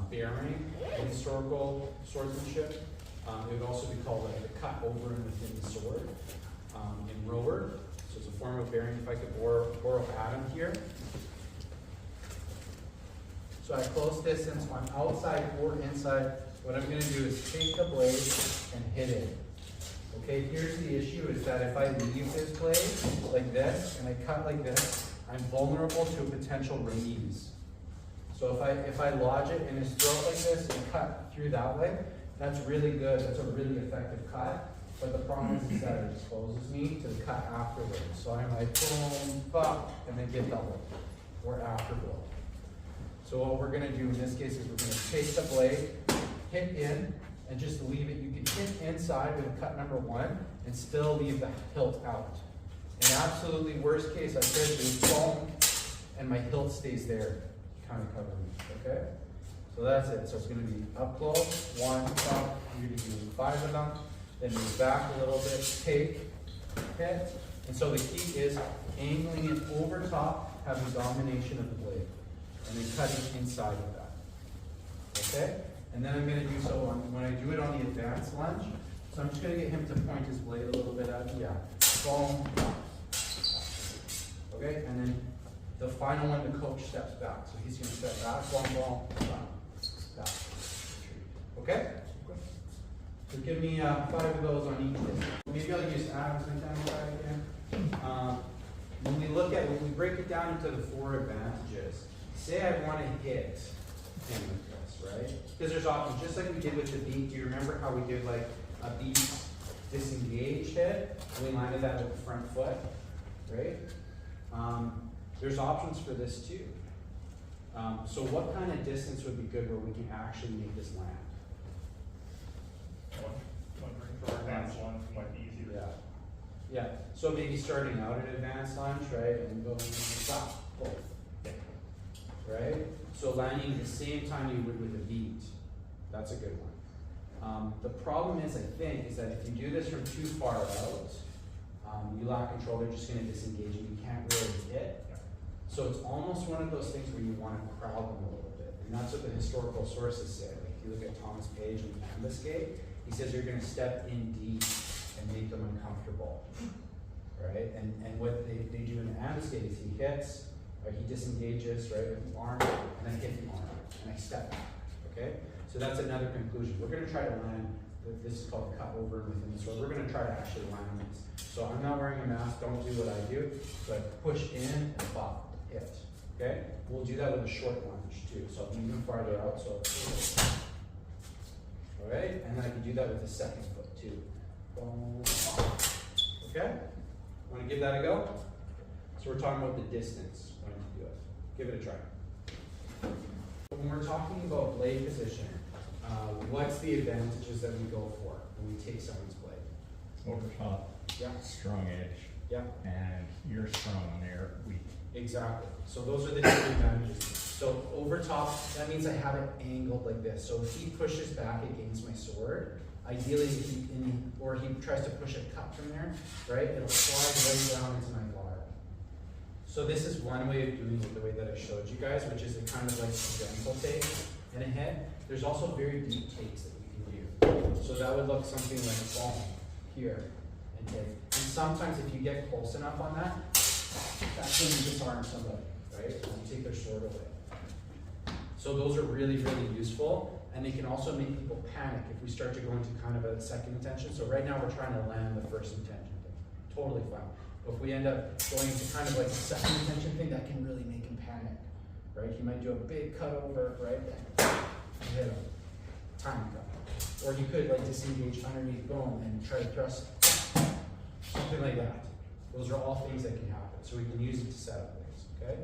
bearing in historical swordsmanship. It would also be called like the cut over and within the sword in rower. So it's a form of bearing. If I could borrow Adam here. So at close distance, on outside or inside, what I'm going to do is take the blade and hit it. Okay, here's the issue is that if I leave this blade like this and I cut like this, I'm vulnerable to a potential raise. So if I lodge it in his throat like this and cut through that way, that's really good. That's a really effective cut. But the problem is that it exposes me to the cut afterwards. So I'm like boom, pop, and then get double or afterblow. So what we're going to do in this case is we're going to take the blade, hit in, and just leave it. You can hit inside with cut number 1 and still leave the hilt out. In absolutely worst case, I could do boom, and my hilt stays there, kind of covering me. Okay? So that's it. So it's going to be up close, 1, pop. You're going to do 5 of them, then move back a little bit, take, hit. And so the key is angling it over top, having domination of the blade. And then cutting inside of that. Okay? And then I'm going to do so when I do it on the advanced lunge. So I'm just going to get him to point his blade a little bit at me. Yeah. Boom. Okay? And then the final one, the coach steps back. So he's going to step back, boom, boom, back. Okay? So give me 5 of those on each day. Maybe I'll use Adam's example again. When we break it down into the 4 advantages, say I want to hit him with this, right? Because there's options, just like we did with the beat. Do you remember how we did like a beat disengage hit? And we landed that with the front foot, right? There's options for this too. So what kind of distance would be good where we can actually make this land? For advanced lunge might be easier. Yeah. Yeah. So maybe starting out at advanced lunge, right? And going stop, both. Right? So landing at the same time you would with a beat. That's a good one. The problem is, I think, is that if you do this from too far out, you lack control, they're just going to disengage and you can't really hit. So it's almost one of those things where you want to crowd them a little bit. And that's what the historical sources say. Like if you look at Thomas Page and Ambuscade, he says you're going to step in deep and make them uncomfortable. Right? And what they do in Ambuscade is he hits, or he disengages, right, with the arm, and then hit the arm, and I step back, okay? So that's another conclusion. We're going to try to land, this is called cut over within the sword. We're going to try to actually land this. So I'm not wearing a mask, don't do what I do. So I push in and pop, hit, okay? We'll do that with a short lunge too. So I'm even farther out, so, all right? And then I can do that with the second foot too. Boom, pop. Okay? Want to give that a go? So we're talking about the distance. To do it. Give it a try. When we're talking about blade position, what's the advantages that we go for when we take someone's blade? Over top. Yeah. Strong edge. Yeah. And you're strong on air, weak. Exactly. So those are the different advantages. So over top, that means I have it angled like this. So if he pushes back against my sword, ideally, or he tries to push a cut from there, right? It'll slide right down into my barb. So this is one way of doing it the way that I showed you guys, which is a kind of like a gentle take and a hit. There's also very deep takes that we can do. So that would look something like boom here and take. And sometimes if you get close enough on that, that's when you disarm somebody, right? So you take their sword away. So those are really, really useful. And they can also make people panic if we start to go into kind of a second intention. So right now we're trying to land the first intention thing. Totally fine. But if we end up going to kind of like a second intention thing, that can really make him panic, right? He might do a big cut over, right? And hit him. Time cut. Or he could like disengage underneath, boom, and try to thrust. Something like that. Those are all things that can happen. So we can use it to set up things, okay?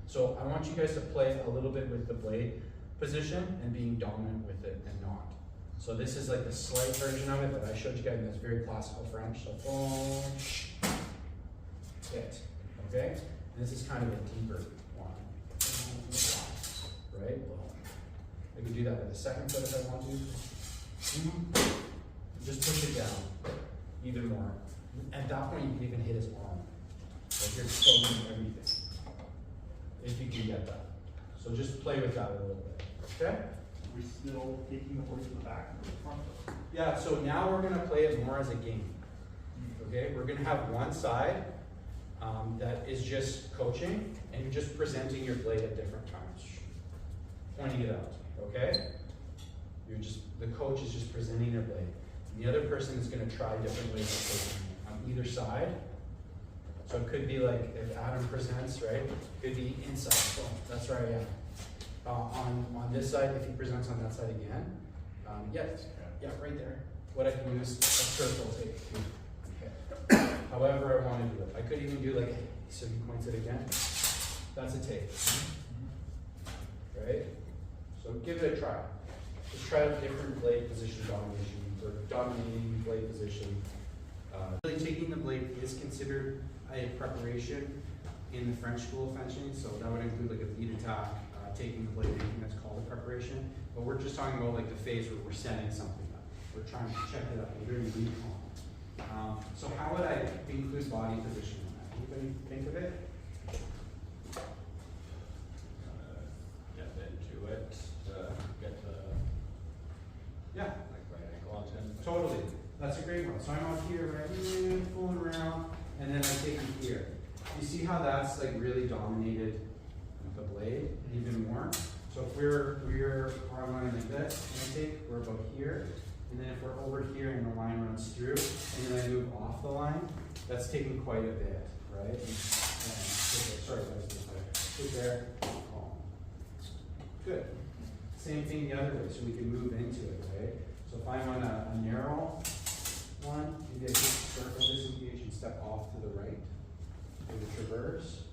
So I want you guys to play a little bit with the blade position and being dominant with it and not. So this is like the slight version of it that I showed you guys, and that's very classical French. So boom, hit, okay? And this is kind of a deeper one, right? Well, I could do that with the second foot if I want to. Just push it down even more. At that point, you can even hit his arm. Like you're exposing everything, if you can get that. So just play with that a little bit, okay? we're still taking the blade to the back or the front though. Yeah, so now we're gonna play it more as a game. Okay, we're gonna have one side that is just coaching, and you're just presenting your blade at different times, pointing it out. Okay, the coach is just presenting their blade. And the other person is gonna try different ways of coaching it on either side. So it could be like if Adam presents, right? It could be inside. So that's where I am. On this side, if he presents on that side again, yes, yeah, right there. What I can do is a circle tape. Okay. However I want to do it. I could even do like, so he points it again. That's a tape. Right? So give it a try. Just try a different blade position domination or dominating blade position. Really taking the blade is considered a preparation in the French school of fencing, so that would include like a lead attack, taking the blade, anything that's called a preparation. But we're just talking about like the phase where we're setting something up. We're trying to check it out. We're doing recon. So how would I include body position in that? Anybody think of it? Get into it, get the, Yeah, like right ankle onto. totally. That's a great one. So I'm out here, right, fooling around, and then I take him here. You see how that's like really dominated the blade even more? So if we're on line like this, and I take, we're about here, and then if we're over here and the line runs through, and then I move off the line, that's taking quite a bit, right? And sorry, that was this way. Sit there, calm. Good. Same thing the other way, so we can move into it, right? So if I'm on a narrow one, maybe I just circle disengage and step off to the right. Do the traverse,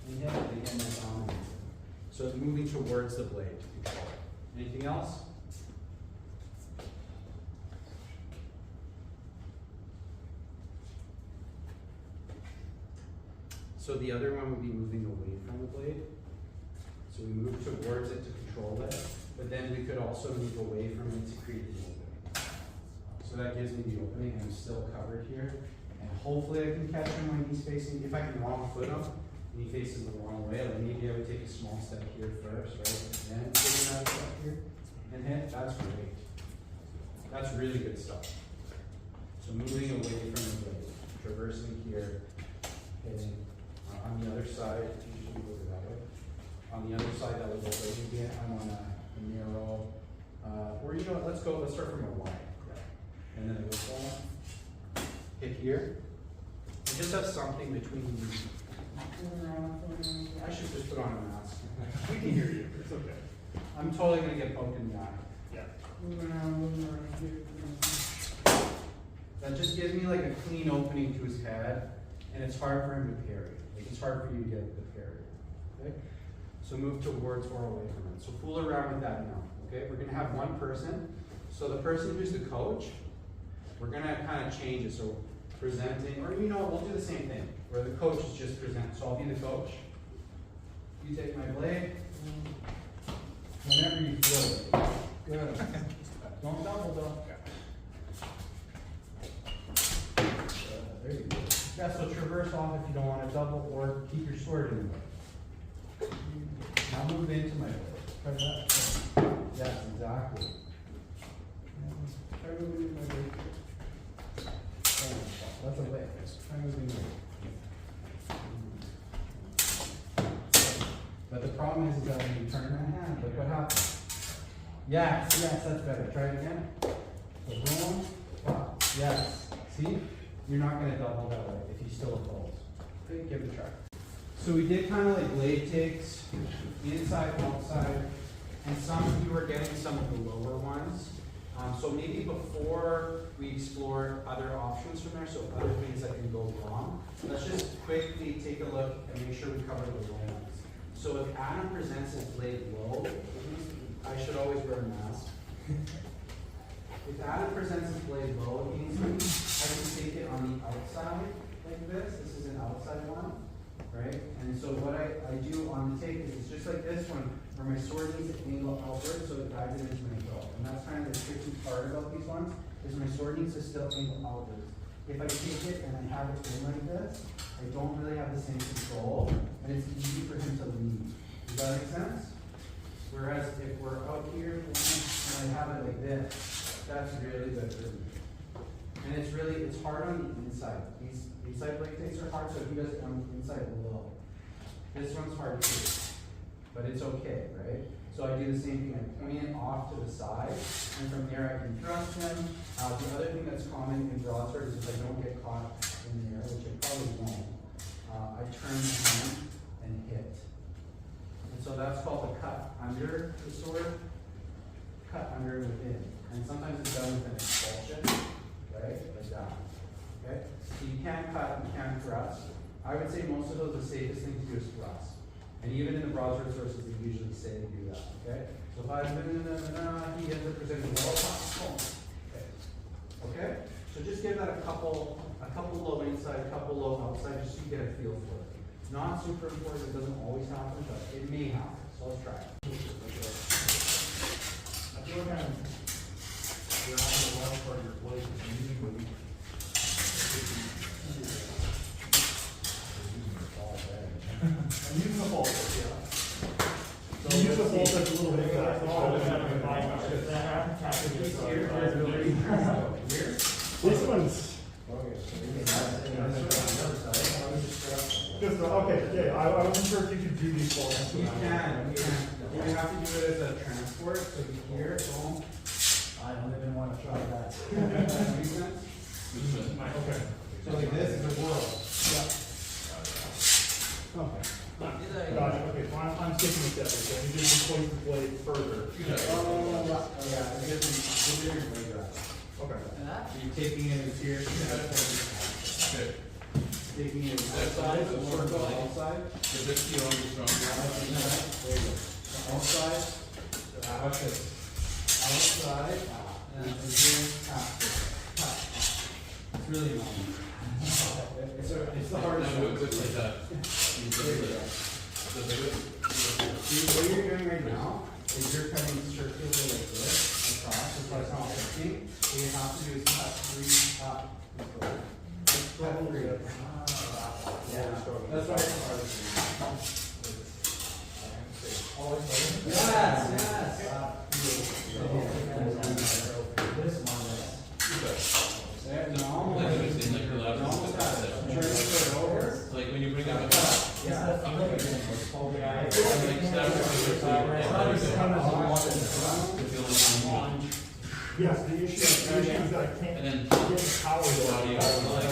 and hit it again, that's dominating. So it's moving towards the blade to control it. Anything else? So the other one would be moving away from the blade. So we move towards it to control it, but then we could also move away from it to create the opening. So that gives me the opening, and I'm still covered here. And hopefully I can catch him when he's facing, if I can wrong foot him, and he faces the wrong way, like maybe I would take a small step here first, right? And then take another step here, and hit, that's great. That's really good stuff. So moving away from the blade, traversing here, hitting. On the other side, usually go that way. On the other side, that would go right again. I'm on a narrow, or you know what, let's start from a wide. Yeah. And then it goes down, hit here. And just have something between these. I should just put on a mask. We can hear you, it's okay. I'm totally gonna get poked in the eye. Yeah. That just gives me like a clean opening to his head, and it's hard for him to parry. Like it's hard for you to get the parry. Okay? So move towards or away from it. So fool around with that now. Okay? We're gonna have one person. So the person who's the coach, we're gonna kind of change it. So presenting, or you know what, we'll do the same thing, where the coach is just present. So I'll be the coach. You take my blade. Whenever you feel it. Good. Don't double though. There you go. Yeah, so traverse off if you don't want to double, or keep your sword in the way. Now move into my blade. Try that. Yes, exactly. Try moving into my blade. That's a way. Try moving in. But the problem is that when you turn that hand, look what happens. Yes, that's better. Try it again. So boom. Wow. Yes. See? You're not going to double that way if you still oppose. Okay, give it a try. So we did kind of like blade takes, inside, outside, and some of you are getting some of the lower ones. So maybe before we explore other options from there, so other things that can go wrong, let's just quickly take a look and make sure we cover the low ones. So if Adam presents his blade low, I should always wear a mask. If Adam presents his blade low against me, I can take it on the outside like this. This is an outside one, right? And so what I do on the take is it's just like this one, where my sword needs to angle outward so it guides it into my throat. And that's kind of the tricky part about these ones, is my sword needs to still angle outwards. If I take it and I have it in like this, I don't really have the same control, and it's easy for him to leave. Does that make sense? Whereas if we're out here, have it like this, that's really good for me. And it's hard on the inside. These inside blade takes are hard, so if he does it on the inside below. This one's hard too, but it's okay, right? So I do the same thing, I point it off to the side, and from there I can thrust him. The other thing that's common in broadsword is if I don't get caught in there, which I probably won't, I turn the hand and hit. And so that's called the cut under the sword, cut under and within. And sometimes it's done with an expulsion, right? Like that. Okay? So you can't cut, you can't thrust. I would say most of those, the safest thing to do is thrust. And even in the broadsword sources, they usually say to do that. Okay? So if I he ends up presenting well, okay. Okay? So just give that a couple low inside, a couple low outside, just so you get a feel for it. Not super important, it doesn't always happen, but it may happen. So let's try it. I feel like you're on the wrong part of your blade, and usually I'm using the bolt, yeah. So use the bolt that's a little bit This one's just okay. Yeah, I wasn't sure if you could do these bolts. You can. You have to do it as a transport. So you hear it, boom. I don't even want to try that. Does that make sense? Okay. So like this is a whirl. Okay. Gotcha. Okay, so I'm skipping a step. So you just place the blade further. Yeah, I guess you your blade drop. Okay. So you're taking it as here. Okay. Taking it outside, or outside. Is this the only strong? There you go. So outside, outside, and then here, it's really annoying. It's the hardest one. Like that. See, what you're doing right now is you're cutting circular like this across, so it's not working. What you have to do is cut 3 up. Cut 3. Yeah, that's why it's hard. Yes, yes. This one No, Like you said, like the last one. turn it over. Like when you bring up a Yeah. Yes, the issue is that I can't And then get the power to body over like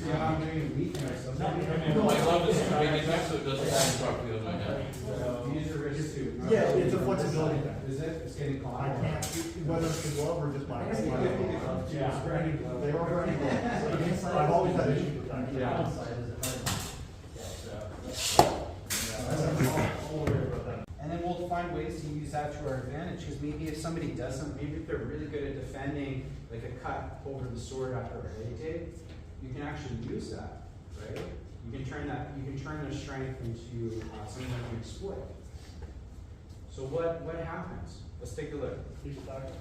Yeah, I'm doing a weakness. No, I love this bring it back so it doesn't fall properly on my head. Use your wrist too. Yeah, it's a flexibility thing. Is it? It's getting caught. I can't, whether it's the glove or just my. Yeah. They are very gloves. I've always had issues with that. Yeah. And then we'll find ways to use that to our advantage, because maybe if somebody doesn't, maybe if they're really good at defending, like a cut over the sword after a blade take, you can actually use that, right? You can turn their strength into something that you exploit. So what happens? Let's take a look. People back up.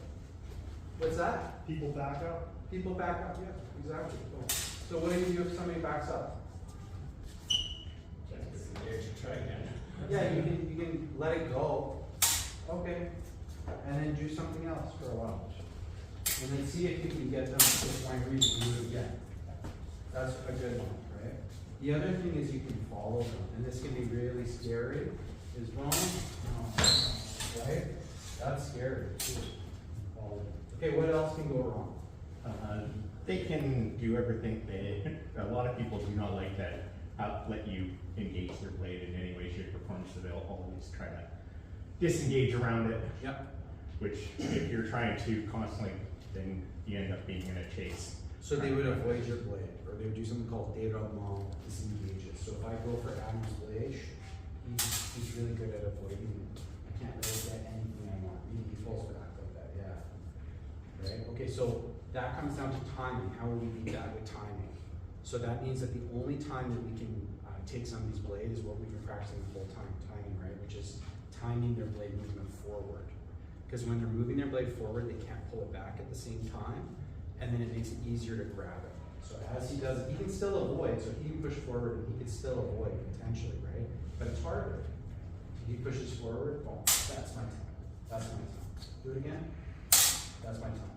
What's that? People back up. People back up, yeah, exactly. Cool. So what do you do if somebody backs up? Try again. Yeah, you can let it go. Okay. And then do something else for a while. And then see if you can get them to the point where you can do it again. That's a good one, right? The other thing is you can follow them, and this can be really scary. Is wrong, right? That's scary too. Follow them. Okay, what else can go wrong? They can do everything a lot of people do not like that, let you engage their blade in any way, shape, or form, so they'll always try to disengage around it. Yep. Which, if you're trying to constantly, then you end up being in a chase. So they would avoid your blade, or they would do something called déroulement disengages. So if I go for Adam's blade, he's really good at avoiding it. I can't really get anything I want. He falls back like that, yeah. Right? Okay, so that comes down to timing. How will we beat that with timing? So that means that the only time that we can take somebody's blade is what we've been practicing the whole time, timing, right? Which is timing their blade movement forward. Because when they're moving their blade forward, they can't pull it back at the same time, and then it makes it easier to grab it. So as he does it, he can still avoid, so he can push forward and he can still avoid potentially, right? But it's harder to He pushes forward, boom, that's my time. That's my time. Do it again. That's my time.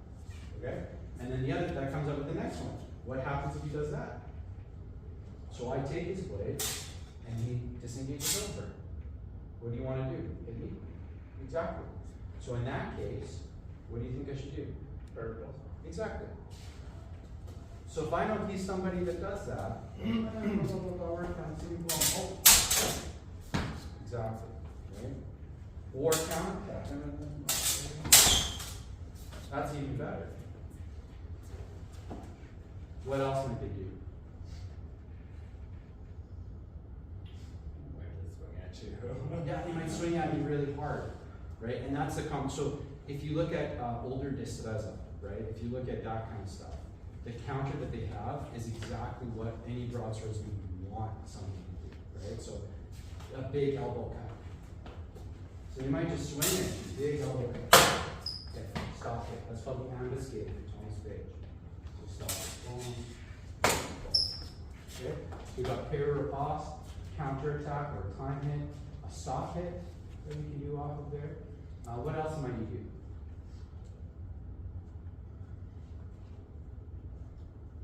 Okay? And then the other, that comes up with the next one. What happens if he does that? So I take his blade, and he disengages over. What do you want to do? Hit me? Exactly. So in that case, what do you think I should do? Vertical. Exactly. So if I know he's somebody that does that, exactly. Right? Or counterattack. That's even better. What else might they do? Yeah, they might swing at me really hard, right? And that's the so if you look at older destreza, right? If you look at that kind of stuff, the counter that they have is exactly what any broadswordsman would want somebody to do, right? So a big elbow cut. So you might just swing it, big elbow cut. Okay, stop it. That's called the ambuscade for Thomas Page. So stop it. Boom. Boom. Okay, we got parry riposte, counter attack or time hit, a stop hit that we can do off of there. What else might you do?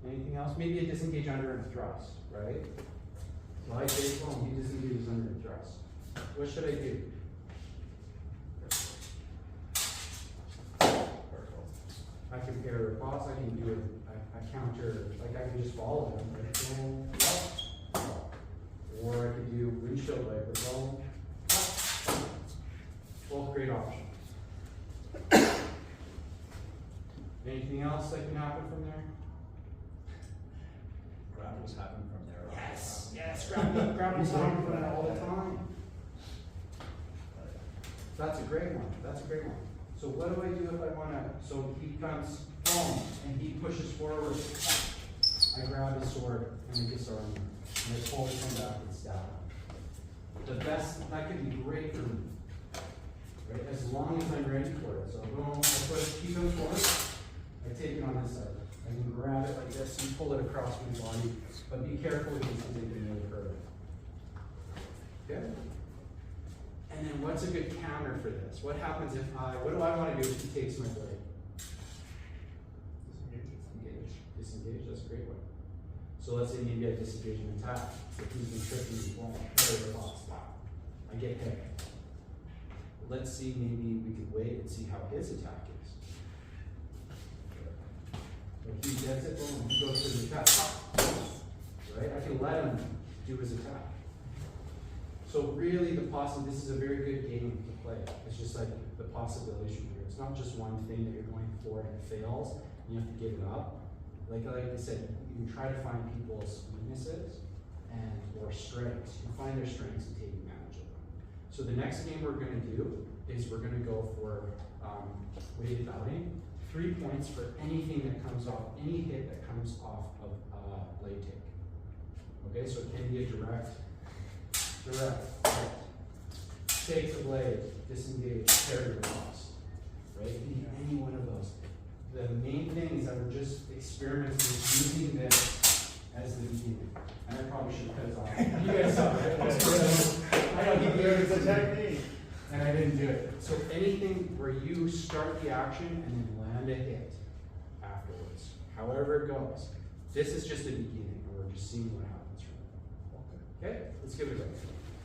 Anything else? Maybe a disengage under and thrust, right? So I take home, he disengages under and thrust. What should I do? I can parry riposte, I can do a counter, like I can just follow him, right? Boom, up, up. Or I could do windshield wiper, boom, up, up. Both great options. Anything else that can happen from there? Grapples happen from there. Yes, yes, grapples happen from there all the time. That's a great one, that's a great one. So what do I do if I wanna, so he comes, boom, and he pushes forward. I grab his sword and I disarm him. And I pull him back and stab him. The best, that could be great for me. Right, as long as I'm ready for it. So boom, he comes forward, I take it on this side. I can grab it like this and pull it across my body, but be careful because it's going to be really further. Okay? And then what's a good counter for this? What happens if what do I want to do if he takes my blade? Disengage. Disengage, that's a great one. So let's say maybe I disengage an attack. So he's been tripping me, boom, I get hit. Let's see, maybe we could wait and see how his attack is. If he gets it, boom, he goes to the attack. Right? I can let him do his attack. So really this is a very good game to play. It's just like the possibilities from here. It's not just one thing that you're going for and it fails, and you have to give it up. Like I said, you can try to find people's weaknesses and or strengths. You find their strengths and take advantage of them. So the next game we're going to do is we're going to go for weighted outing. 3 points for anything that comes off, any hit that comes off of blade take. Okay, so it can be a direct, hit. Take the blade, disengage, parry riposte. Right? It can be any one of those. The main thing is that we're just experimenting with using this as the beginning. And I probably should have cut it off. You guys saw it. I know he gave it It's a technique. and I didn't do it. So anything where you start the action and then land a hit afterwards, however it goes. This is just a beginning, and we're just seeing what happens from it. Okay, let's give it a go.